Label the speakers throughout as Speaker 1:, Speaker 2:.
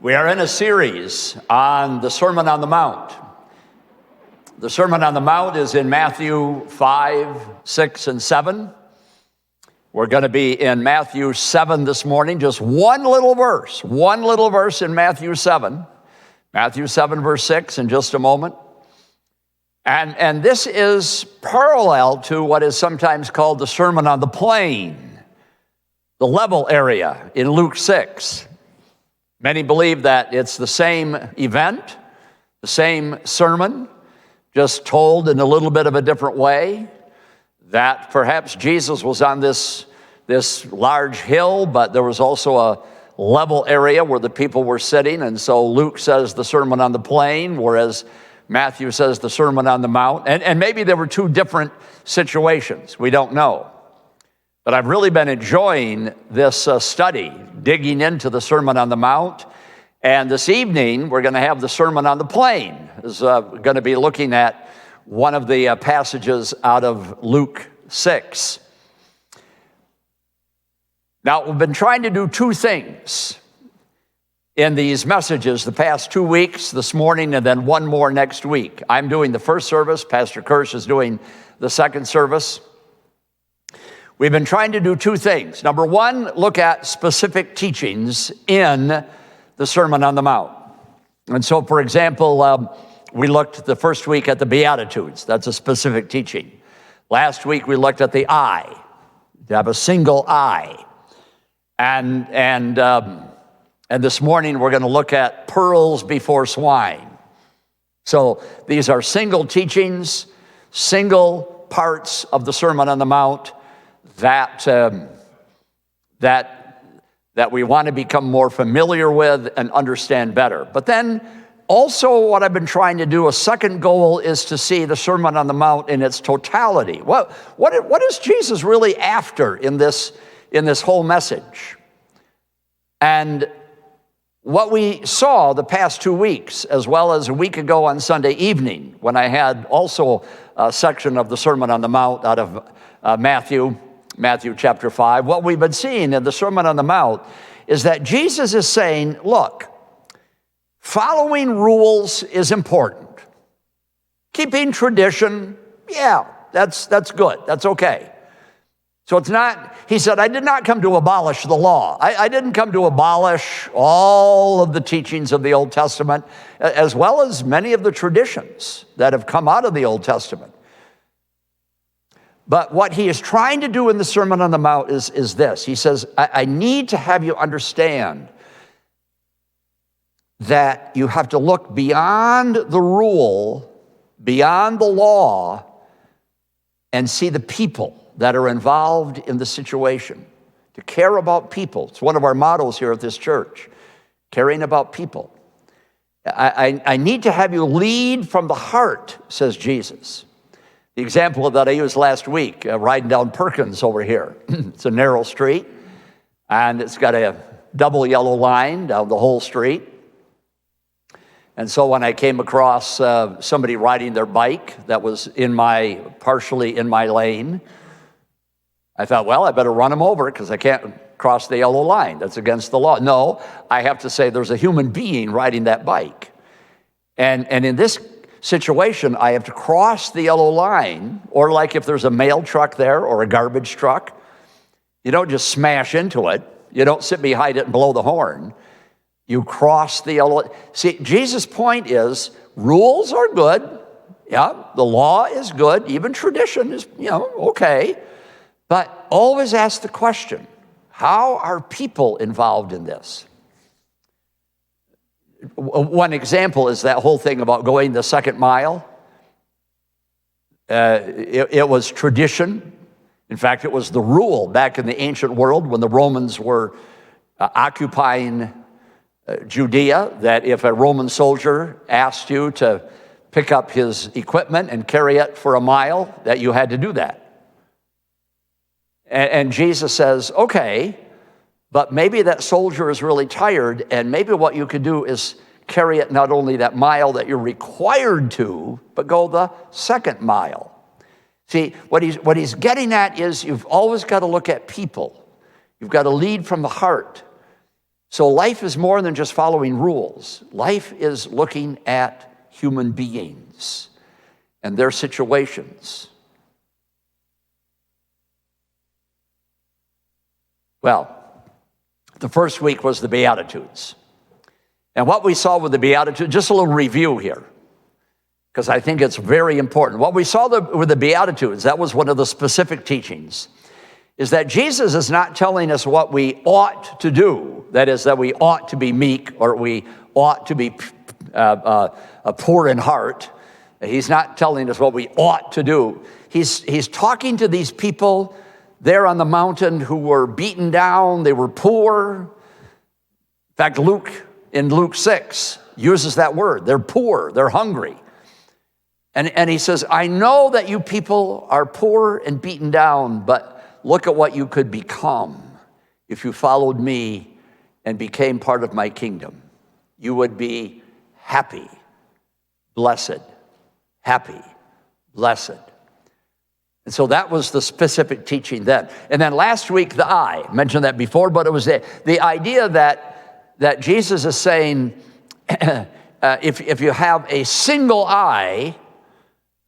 Speaker 1: We are in a series on the Sermon on the Mount. The Sermon on the Mount is in Matthew 5, 6, and 7. We're going to be in Matthew 7 this morning, just one little verse in Matthew 7. Matthew 7, verse 6 in just a moment. And this is parallel to what is sometimes called the Sermon on the Plain, the level area in Luke 6. Many believe that it's the same event, the same sermon, just told in a little bit of a different way, that perhaps Jesus was on this large hill, but there was also a level area where the people were sitting, and so Luke says the Sermon on the Plain, whereas Matthew says the Sermon on the Mount, and maybe there were two different situations, we don't know. But I've really been enjoying this study, digging into the Sermon on the Mount. And this evening, we're going to have the Sermon on the Plain. We're going to be looking at one of the passages out of Luke 6. Now, we've been trying to do two things in these messages the past 2 weeks, this morning, and then one more next week. I'm doing the first service. Pastor Kirsch is doing the second service. We've been trying to do two things. Number one, look at specific teachings in the Sermon on the Mount. And so, for example, we looked the first week at the Beatitudes. That's a specific teaching. Last week, we looked at the eye, to have a single eye. And this morning, we're going to look at pearls before swine. So these are single teachings, single parts of the Sermon on the Mount that we want to become more familiar with and understand better. But then also what I've been trying to do, a second goal, is to see the Sermon on the Mount in its totality. What is Jesus really after in this whole message? And what we saw the past 2 weeks, as well as a week ago on Sunday evening, when I had also a section of the Sermon on the Mount out of Matthew chapter 5, what we've been seeing in the Sermon on the Mount is that Jesus is saying, look, following rules is important. Keeping tradition, yeah, that's good, that's okay. So it's not, he said, I did not come to abolish the law. I didn't come to abolish all of the teachings of the Old Testament, as well as many of the traditions that have come out of the Old Testament. But what he is trying to do in the Sermon on the Mount is this. He says, I need to have you understand that you have to look beyond the rule, beyond the law, and see the people that are involved in the situation. To care about people. It's one of our mottos here at this church, caring about people. I need to have you lead from the heart, says Jesus. The example that I used last week, riding down Perkins over here. It's a narrow street, and it's got a double yellow line down the whole street. And so when I came across somebody riding their bike that was partially in my lane, I thought, well, I better run them over because I can't cross the yellow line. That's against the law. No, I have to say there's a human being riding that bike. And in this situation, I have to cross the yellow line, or like if there's a mail truck there or a garbage truck, you don't just smash into it. You don't sit behind it and blow the horn. You cross the yellow. See, Jesus' point is rules are good. Yeah, the law is good. Even tradition is, okay. But always ask the question, how are people involved in this? One example is that whole thing about going the second mile. It was tradition. In fact, it was the rule back in the ancient world when the Romans were occupying Judea, that if a Roman soldier asked you to pick up his equipment and carry it for a mile, that you had to do that. And Jesus says, okay, but maybe that soldier is really tired, and maybe what you could do is carry it not only that mile that you're required to, but go the second mile. See, what he's getting at is you've always got to look at people. You've got to lead from the heart. So life is more than just following rules. Life is looking at human beings and their situations. Well, the first week was the Beatitudes. And what we saw with the Beatitudes, just a little review here, because I think it's very important. What we saw with the Beatitudes, that was one of the specific teachings, is that Jesus is not telling us what we ought to do. That is, that we ought to be meek or we ought to be poor in heart. He's not telling us what we ought to do. He's talking to these people there on the mountain who were beaten down, they were poor. In fact, in Luke 6 uses that word. They're poor, they're hungry. And he says, I know that you people are poor and beaten down, but look at what you could become if you followed me and became part of my kingdom. You would be happy, blessed, happy, blessed. And so that was the specific teaching then. And then last week, the eye. I mentioned that before, but it was the idea that Jesus is saying, if you have a single eye,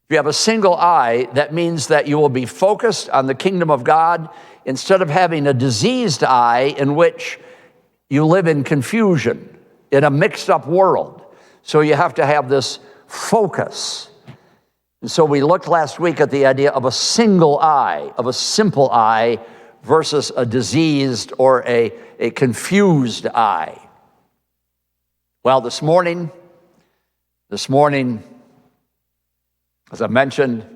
Speaker 1: that means that you will be focused on the kingdom of God instead of having a diseased eye in which you live in confusion, in a mixed up world. So you have to have this focus. And so we looked last week at the idea of a single eye, of a simple eye versus a diseased or a confused eye. Well, this morning, as I mentioned,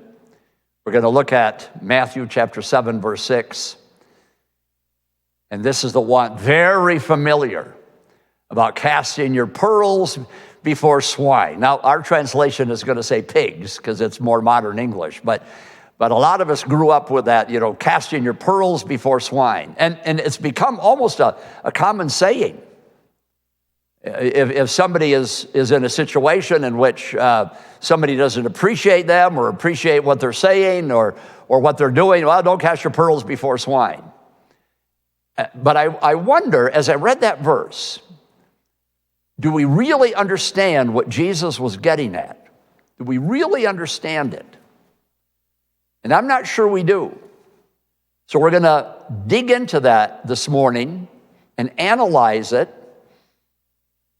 Speaker 1: we're going to look at Matthew chapter 7, verse 6. And this is the one very familiar about casting your pearls before swine. Now, our translation is going to say pigs because it's more modern English. But a lot of us grew up with that, casting your pearls before swine. And it's become almost a common saying. If somebody is in a situation in which somebody doesn't appreciate them or appreciate what they're saying or what they're doing, well, don't cast your pearls before swine. But I wonder, as I read that verse, do we really understand what Jesus was getting at? Do we really understand it? And I'm not sure we do. So we're going to dig into that this morning and analyze it,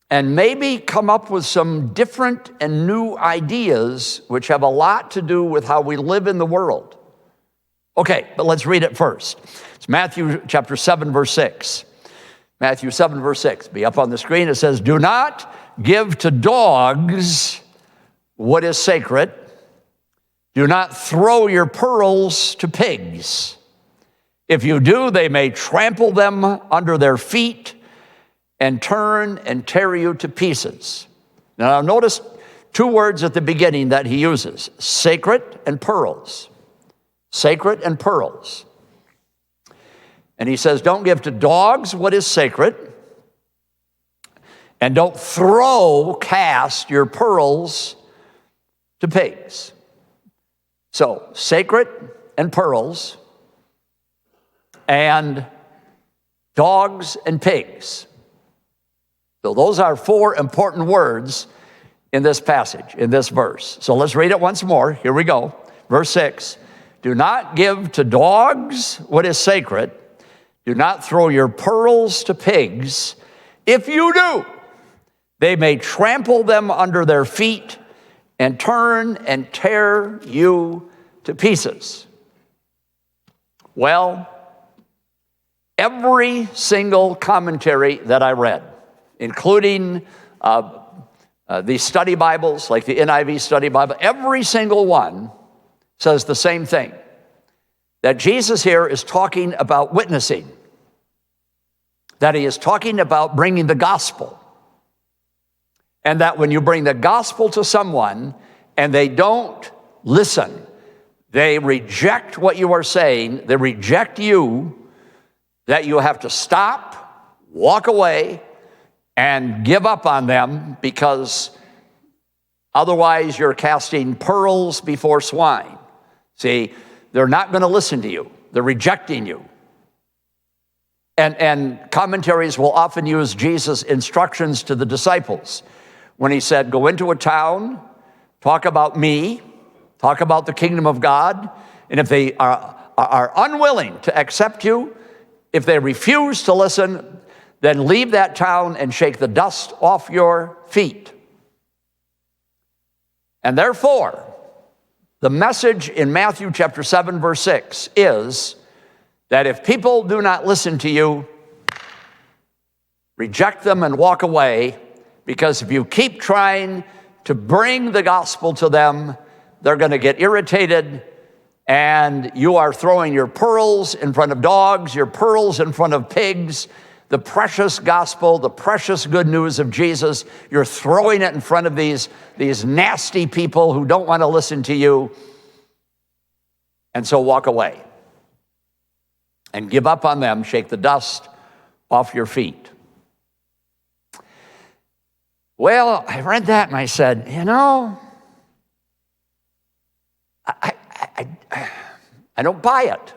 Speaker 1: and maybe come up with some different and new ideas which have a lot to do with how we live in the world. Okay, but let's read it first. It's Matthew chapter 7, verse 6. Matthew 7, verse 6. Be up on the screen. It says, do not give to dogs what is sacred. Do not throw your pearls to pigs. If you do, they may trample them under their feet and turn and tear you to pieces. Now notice two words at the beginning that he uses, sacred and pearls. Sacred and pearls. And he says, don't give to dogs what is sacred, and don't cast your pearls to pigs. So, sacred and pearls, and dogs and pigs. So those are four important words in this passage, in this verse. So let's read it once more. Here we go. Verse 6. Do not give to dogs what is sacred. Do not throw your pearls to pigs. If you do, they may trample them under their feet and turn and tear you to pieces. Well, every single commentary that I read, including the study Bibles, like the NIV study Bible, every single one says the same thing, that Jesus here is talking about witnessing, that he is talking about bringing the gospel, and that when you bring the gospel to someone and they don't listen, they reject what you are saying, they reject you, that you have to stop, walk away, and give up on them, because otherwise you're casting pearls before swine. See, they're not going to listen to you. They're rejecting you. And commentaries will often use Jesus' instructions to the disciples when he said, go into a town, talk about me, talk about the kingdom of God, and if they are unwilling to accept you, if they refuse to listen, then leave that town and shake the dust off your feet. And therefore, the message in Matthew chapter 7, verse 6 is that if people do not listen to you, reject them and walk away, because if you keep trying to bring the gospel to them, they're going to get irritated, and you are throwing your pearls in front of dogs, your pearls in front of pigs, the precious gospel, the precious good news of Jesus, you're throwing it in front of these nasty people who don't want to listen to you, and so walk away. And give up on them, shake the dust off your feet. Well, I read that and I said, you know, I don't buy it.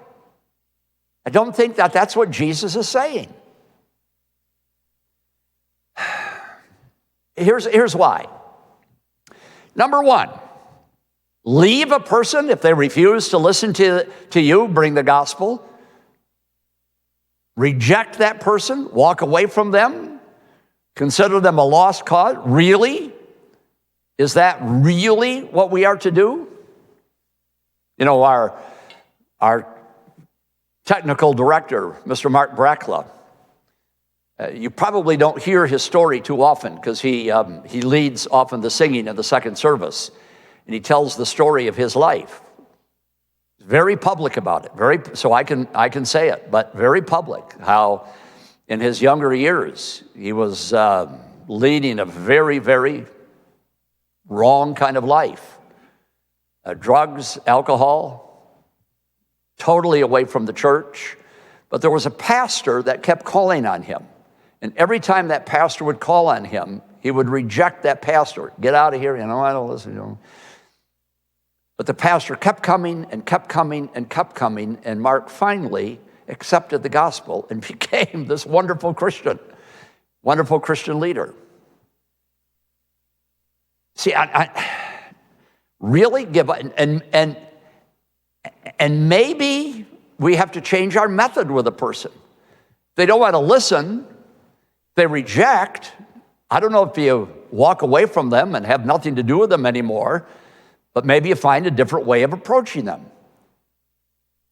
Speaker 1: I don't think that that's what Jesus is saying. Here's why. Number one, leave a person if they refuse to listen to you, bring the gospel. Reject that person, walk away from them, consider them a lost cause. Really? Is that really what we are to do? You know, our technical director, Mr. Mark Brackla, you probably don't hear his story too often because he leads often the singing in the second service, and he tells the story of his life. Very public about it, so I can say it, but very public, how in his younger years he was leading a very, very wrong kind of life. Drugs, alcohol, totally away from the church. But there was a pastor that kept calling on him. And every time that pastor would call on him, he would reject that pastor. Get out of here, I don't listen to him. But the pastor kept coming and kept coming and kept coming, and Mark finally accepted the gospel and became this wonderful Christian leader. See, I really give up, and maybe we have to change our method with a person. If they don't want to listen, they reject. I don't know if you walk away from them and have nothing to do with them anymore, but maybe you find a different way of approaching them.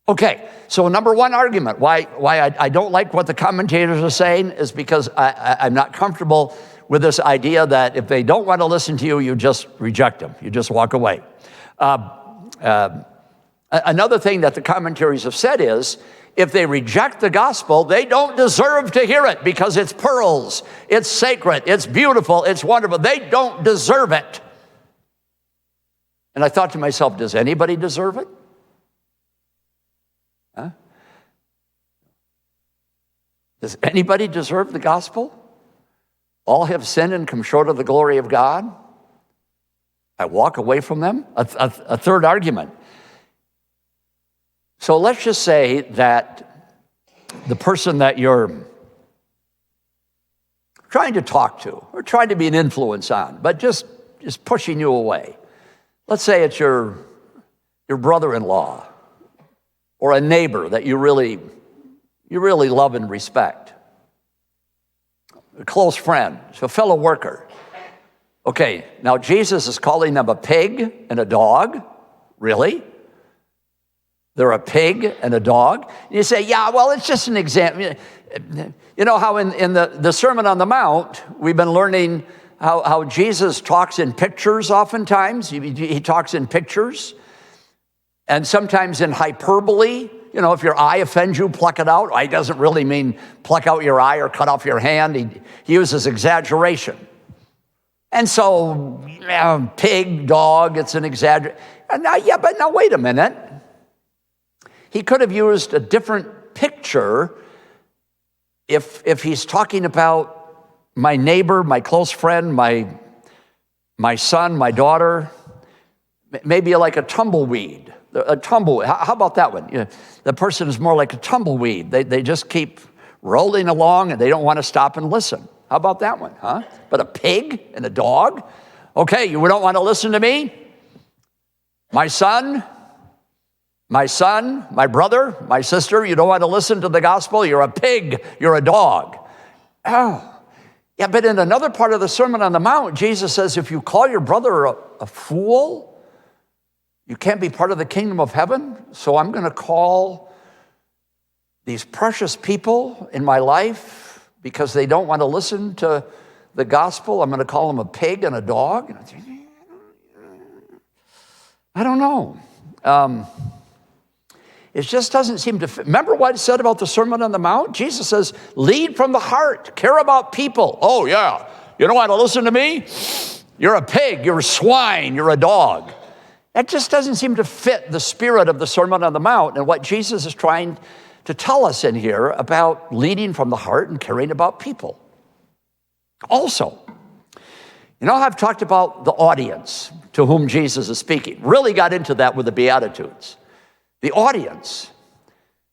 Speaker 1: Okay, so number one argument why I don't like what the commentators are saying is because I'm not comfortable with this idea that if they don't want to listen to you, you just reject them. You just walk away. Another thing that the commentaries have said is, if they reject the gospel, they don't deserve to hear it because it's pearls, it's sacred, it's beautiful, it's wonderful. They don't deserve it. And I thought to myself, does anybody deserve it? Huh? Does anybody deserve the gospel? All have sinned and come short of the glory of God. I walk away from them. A third argument. So let's just say that the person that you're trying to talk to or trying to be an influence on, but just pushing you away. Let's say it's your brother-in-law or a neighbor that you really love and respect. A close friend, a fellow worker. Okay, now Jesus is calling them a pig and a dog. Really? They're a pig and a dog? And you say, yeah, well, it's just an example. You know how in the Sermon on the Mount, we've been learning how Jesus talks in pictures oftentimes. He talks in pictures. And sometimes in hyperbole. You know, if your eye offends you, pluck it out. He doesn't really mean pluck out your eye or cut off your hand. He uses exaggeration. And so, pig, dog, it's an exaggeration. But now wait a minute. He could have used a different picture if he's talking about my neighbor, my close friend, my son, my daughter, maybe like a tumbleweed. How about that one? The person is more like a tumbleweed. They just keep rolling along and they don't want to stop and listen. How about that one, huh? But a pig and a dog? Okay, you don't want to listen to me? My son, my brother, my sister, you don't want to listen to the gospel? You're a pig, you're a dog. Oh, yeah, but in another part of the Sermon on the Mount, Jesus says, if you call your brother a fool, you can't be part of the kingdom of heaven. So I'm going to call these precious people in my life because they don't want to listen to the gospel. I'm going to call them a pig and a dog. I don't know. It just doesn't seem to fit. Remember what it said about the Sermon on the Mount? Jesus says, lead from the heart, care about people. Oh, yeah, you don't want to listen to me? You're a pig, you're a swine, you're a dog. That just doesn't seem to fit the spirit of the Sermon on the Mount and what Jesus is trying to tell us in here about leading from the heart and caring about people. Also, you know, I've talked about the audience to whom Jesus is speaking. Really got into that with the Beatitudes. The audience.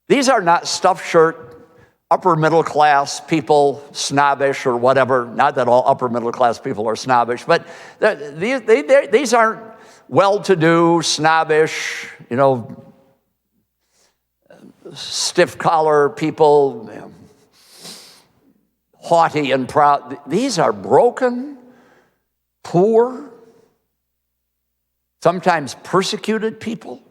Speaker 1: These are not stuffed shirt, upper middle class people, snobbish or whatever. Not that all upper middle class people are snobbish, but these aren't well-to-do, snobbish, you know, stiff collar people, you know, haughty and proud. These are broken, poor, sometimes persecuted people.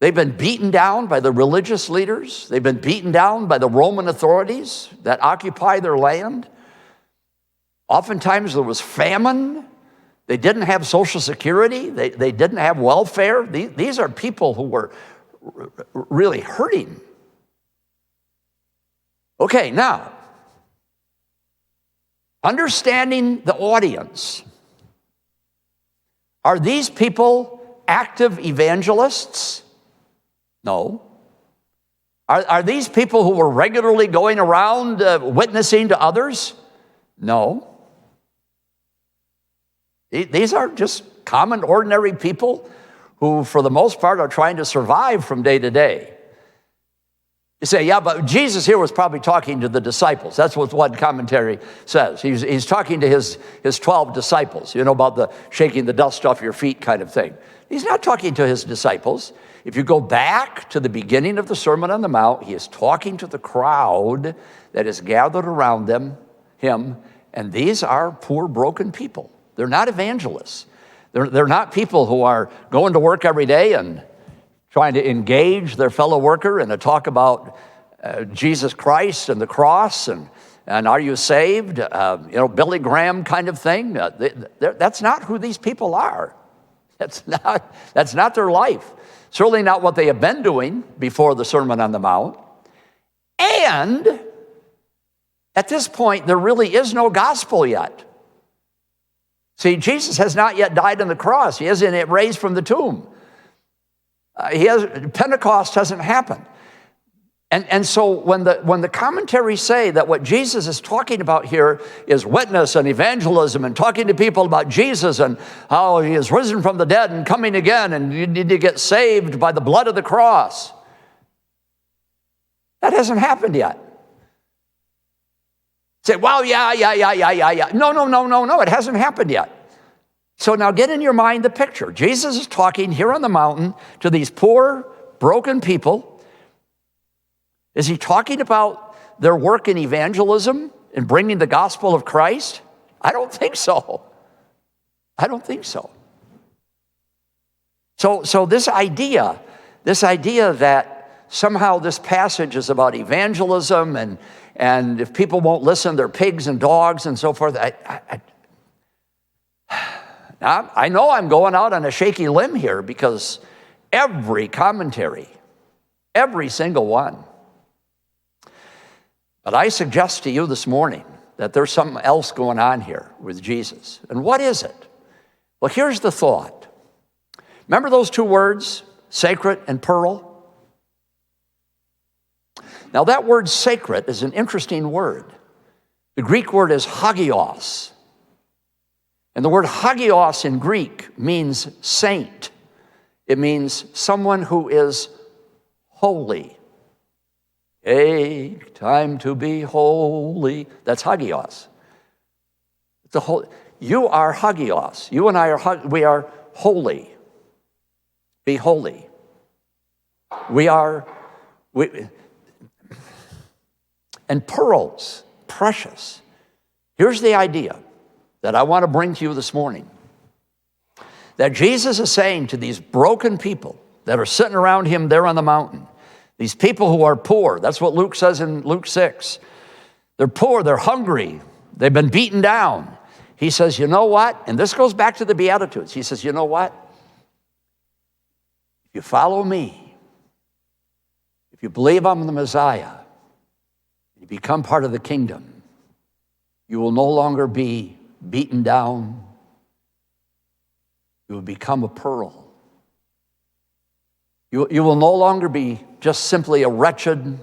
Speaker 1: They've been beaten down by the religious leaders. They've been beaten down by the Roman authorities that occupy their land. Oftentimes there was famine. They didn't have Social Security. They didn't have welfare. These are people who were really hurting. Okay, now, understanding the audience. Are these people active evangelists? No. Are these people who were regularly going around witnessing to others? No. These are just common, ordinary people who, for the most part, are trying to survive from day to day. You say, yeah, but Jesus here was probably talking to the disciples. That's what one commentary says. He's talking to his 12 disciples, you know, about the shaking the dust off your feet kind of thing. He's not talking to his disciples. If you go back to the beginning of the Sermon on the Mount, he is talking to the crowd that is gathered around him, and these are poor, broken people. They're not evangelists. They're not people who are going to work every day and trying to engage their fellow worker and to talk about Jesus Christ and the cross and are you saved? You know, Billy Graham kind of thing. That's not who these people are. That's not their life. Certainly not what they have been doing before the Sermon on the Mount. And at this point, there really is no gospel yet. See, Jesus has not yet died on the cross. He isn't yet raised from the tomb. Pentecost hasn't happened. And so when the commentaries say that what Jesus is talking about here is witness and evangelism and talking to people about Jesus and how he is risen from the dead and coming again and you need to get saved by the blood of the cross, that hasn't happened yet. Say, well, yeah. No, it hasn't happened yet. So now get in your mind the picture. Jesus is talking here on the mountain to these poor, broken people. Is he talking about their work in evangelism and bringing the gospel of Christ? I don't think so. So this idea that somehow this passage is about evangelism and if people won't listen, they're pigs and dogs and so forth. I know I'm going out on a shaky limb here because every commentary, every single one. But I suggest to you this morning that there's something else going on here with Jesus. And what is it? Well, here's the thought. Remember those two words, sacred and pearl? Now that word sacred is an interesting word. The Greek word is hagios. And the word hagios in Greek means saint. It means someone who is holy. Take time to be holy. That's hagios. You are hagios. You and I are, we are holy. Be holy. And pearls, precious. Here's the idea that I want to bring to you this morning. That Jesus is saying to these broken people that are sitting around him there on the mountain, these people who are poor, that's what Luke says in Luke 6. They're poor, they're hungry, they've been beaten down. He says, you know what? And this goes back to the Beatitudes. He says, you know what? If you follow me, if you believe I'm the Messiah, you become part of the kingdom, you will no longer be beaten down. You will become a pearl. You will no longer be just simply a wretched,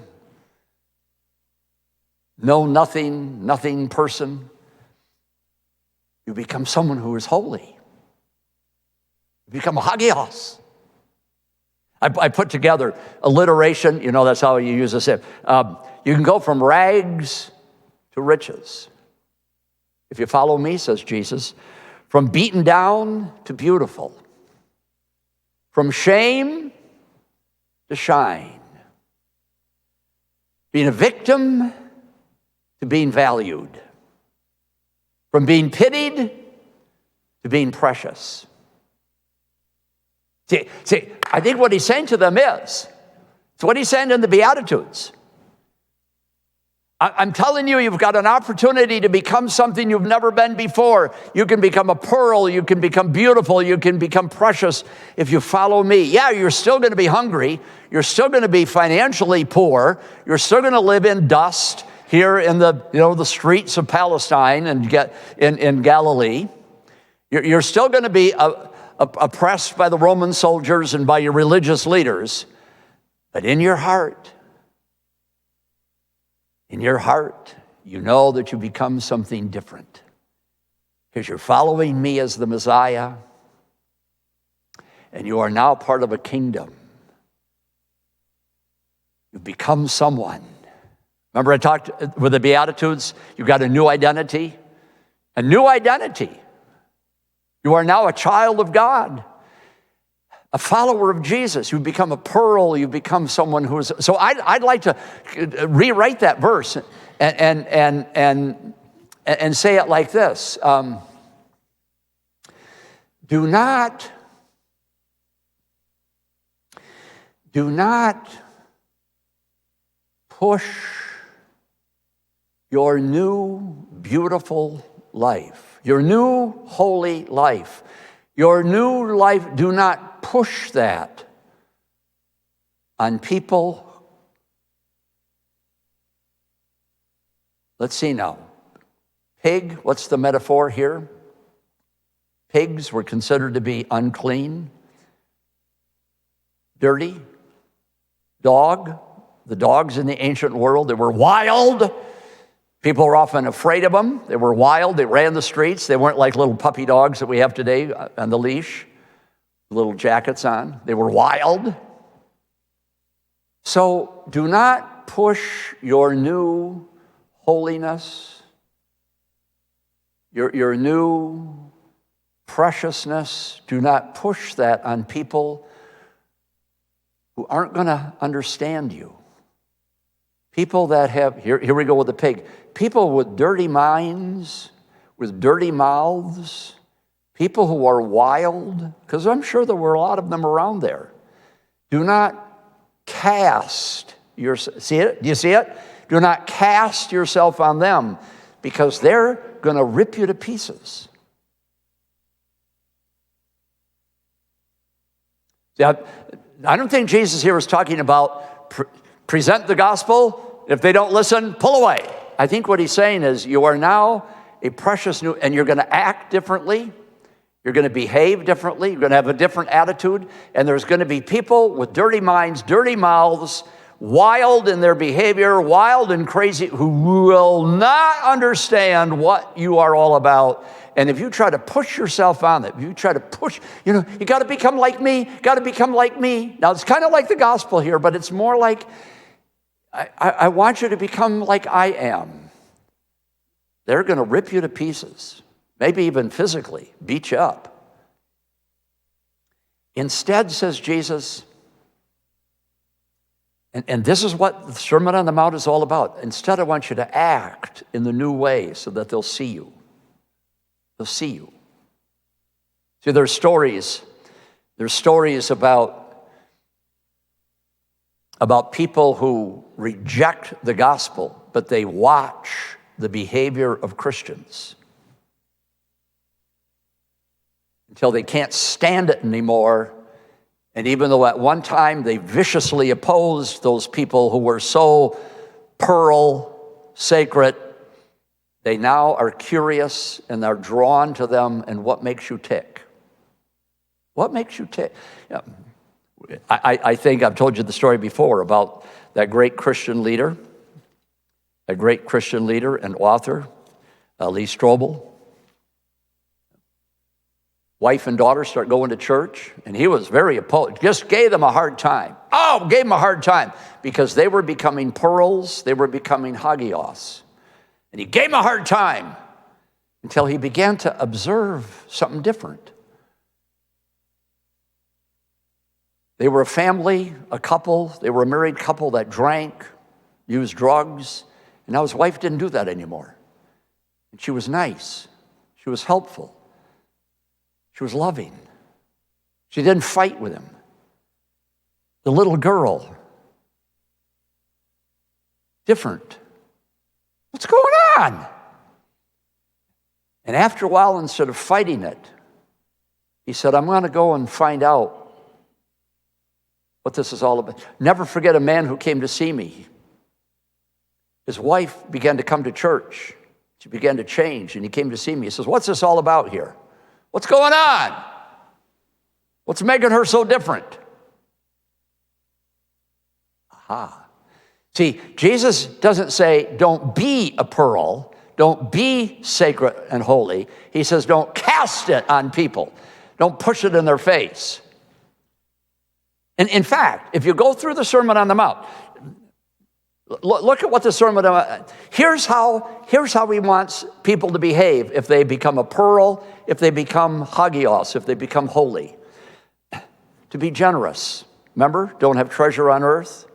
Speaker 1: nothing person. You become someone who is holy. You become a hagios. I put together alliteration. You know, that's how you use this. You can go from rags to riches. If you follow me, says Jesus, from beaten down to beautiful, from shame to shine, being a victim to being valued, from being pitied to being precious. See, I think what he's saying to them is, it's what he's saying in the Beatitudes. I'm telling you, you've got an opportunity to become something you've never been before. You can become a pearl, you can become beautiful, you can become precious if you follow me. Yeah, you're still going to be hungry, you're still going to be financially poor, you're still going to live in dust here in the streets of Palestine and in Galilee. You're still going to be oppressed by the Roman soldiers and by your religious leaders, but in your heart, you know that you become something different because you're following me as the Messiah, and you are now part of a kingdom. You've become someone. Remember I talked with the Beatitudes, you've got a new identity. A new identity. You are now a child of God, a follower of Jesus. You become a pearl. You become someone who is. So I'd like to rewrite that verse and say it like this: Do not push your new beautiful life, your new holy life, your new life. Do not push that on people. Let's see now. Pig, what's the metaphor here? Pigs were considered to be unclean, dirty. Dog, the dogs in the ancient world, they were wild. People were often afraid of them. They were wild. They ran the streets. They weren't like little puppy dogs that we have today on the leash, little jackets on. They were wild. So do not push your new holiness, your new preciousness. Do not push that on people who aren't going to understand you. People that have, here we go with the pig, people with dirty minds, with dirty mouths, people who are wild, because I'm sure there were a lot of them around there. Do not cast see it? Do you see it? Do not cast yourself on them, because they're going to rip you to pieces. See, I don't think Jesus here is talking about present the gospel. If they don't listen, pull away. I think what he's saying is you are now a precious new, and you're going to act differently. You're going to behave differently. You're going to have a different attitude. And there's going to be people with dirty minds, dirty mouths, wild in their behavior, wild and crazy, who will not understand what you are all about. And if you try to push yourself on it, if you try to push, you got to become like me, got to become like me. Now, it's kind of like the gospel here, but it's more like, I want you to become like I am. They're going to rip you to pieces, maybe even physically, beat you up. Instead, says Jesus, and this is what the Sermon on the Mount is all about. Instead, I want you to act in the new way so that they'll see you. They'll see you. See, there's stories about people who reject the gospel, but they watch the behavior of Christians until they can't stand it anymore. And even though at one time they viciously opposed those people who were so pearl sacred, they now are curious and are drawn to them. And what makes you tick? What makes you tick? Yeah. I think I've told you the story before about that great Christian leader and author, Lee Strobel. Wife and daughter start going to church, and he was very opposed, just gave them a hard time. Gave them a hard time because they were becoming pearls, they were becoming hagios. And he gave them a hard time until he began to observe something different. They were a family, a couple, they were a married couple that drank, used drugs, and now his wife didn't do that anymore. And she was nice, she was helpful, she was loving. She didn't fight with him. The little girl, different. What's going on? And after a while, instead of fighting it, he said, I'm going to go and find out what this is all about. Never forget a man who came to see me. His wife began to come to church. She began to change, and he came to see me. He says, what's this all about here? What's going on? What's making her so different? Aha. See, Jesus doesn't say, don't be a pearl, don't be sacred and holy. He says, don't cast it on people. Don't push it in their face. And in fact, if you go through the Sermon on the Mount, look at what the Sermon on the Mount, here's how he wants people to behave if they become a pearl, if they become hagios, if they become holy. To be generous. Remember, don't have treasure on earth.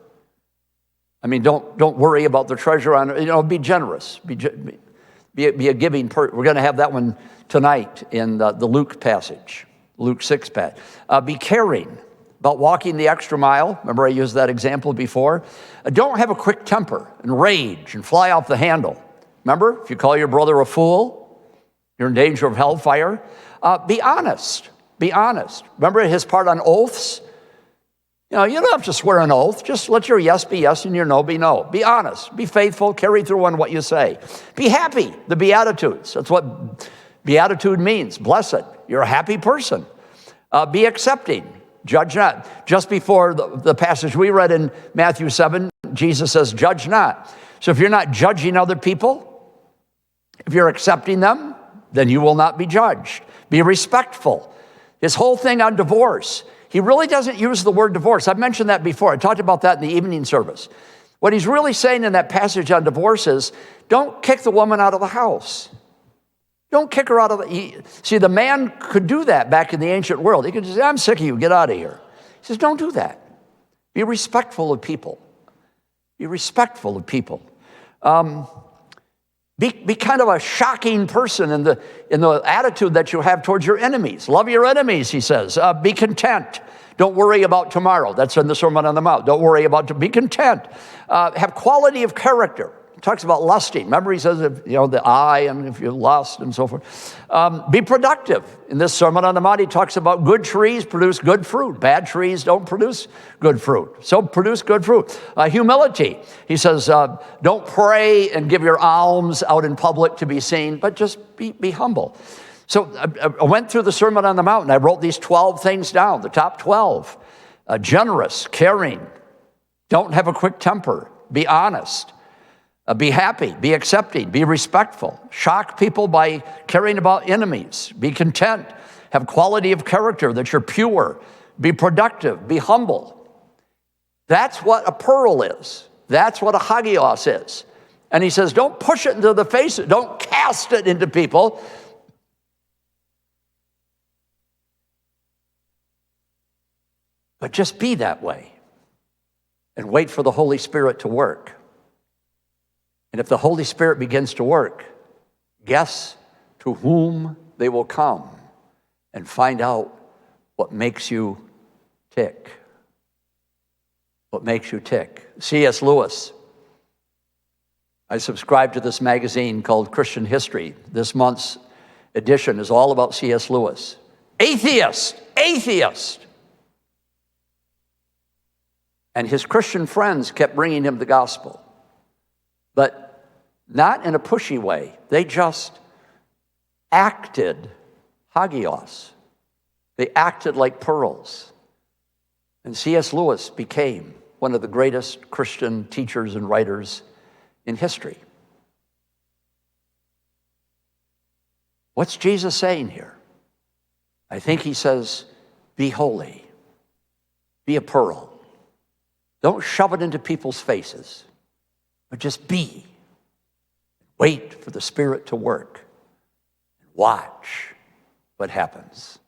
Speaker 1: I mean, don't worry about the treasure on earth. Be generous. Be a giving person. We're going to have that one tonight in the Luke passage, Luke 6 passage. Be caring. About walking the extra mile. Remember I used that example before. Don't have a quick temper and rage and fly off the handle. Remember, if you call your brother a fool, you're in danger of hellfire. Be honest. Be honest. Remember his part on oaths? You don't have to swear an oath. Just let your yes be yes and your no be no. Be honest. Be faithful. Carry through on what you say. Be happy. The Beatitudes. That's what beatitude means. Blessed. You're a happy person. Be accepting. Judge not. Just before the passage we read in Matthew 7, Jesus says, judge not. So if you're not judging other people, if you're accepting them, then you will not be judged. Be respectful. His whole thing on divorce, he really doesn't use the word divorce. I've mentioned that before. I talked about that in the evening service. What he's really saying in that passage on divorce is, don't kick the woman out of the house. Don't kick her out of the... See, the man could do that back in the ancient world. He could just say, I'm sick of you, get out of here. He says, don't do that. Be respectful of people. Be respectful of people. Be kind of a shocking person in the attitude that you have towards your enemies. Love your enemies, he says. Be content. Don't worry about tomorrow. That's in the Sermon on the Mount. Don't worry about... Be content. Have quality of character. He talks about lusting. Remember, he says, the eye, and if you lust and so forth. Be productive. In this Sermon on the Mount, he talks about good trees produce good fruit. Bad trees don't produce good fruit. So produce good fruit. Humility. He says, don't pray and give your alms out in public to be seen, but just be humble. So I went through the Sermon on the Mount, and I wrote these 12 things down, the top 12. Generous, caring, don't have a quick temper, be honest. Be happy, be accepting, be respectful. Shock people by caring about enemies. Be content. Have quality of character that you're pure. Be productive, be humble. That's what a pearl is. That's what a hagios is. And he says, don't push it into the face, don't cast it into people. But just be that way and wait for the Holy Spirit to work. And if the Holy Spirit begins to work, guess to whom they will come and find out what makes you tick. What makes you tick. C.S. Lewis. I subscribe to this magazine called Christian History. This month's edition is all about C.S. Lewis. Atheist. And his Christian friends kept bringing him the gospel. But not in a pushy way. They just acted hagios. They acted like pearls. And C.S. Lewis became one of the greatest Christian teachers and writers in history. What's Jesus saying here? I think he says, be holy. Be a pearl. Don't shove it into people's faces, but just be. Wait for the Spirit to work. Watch what happens.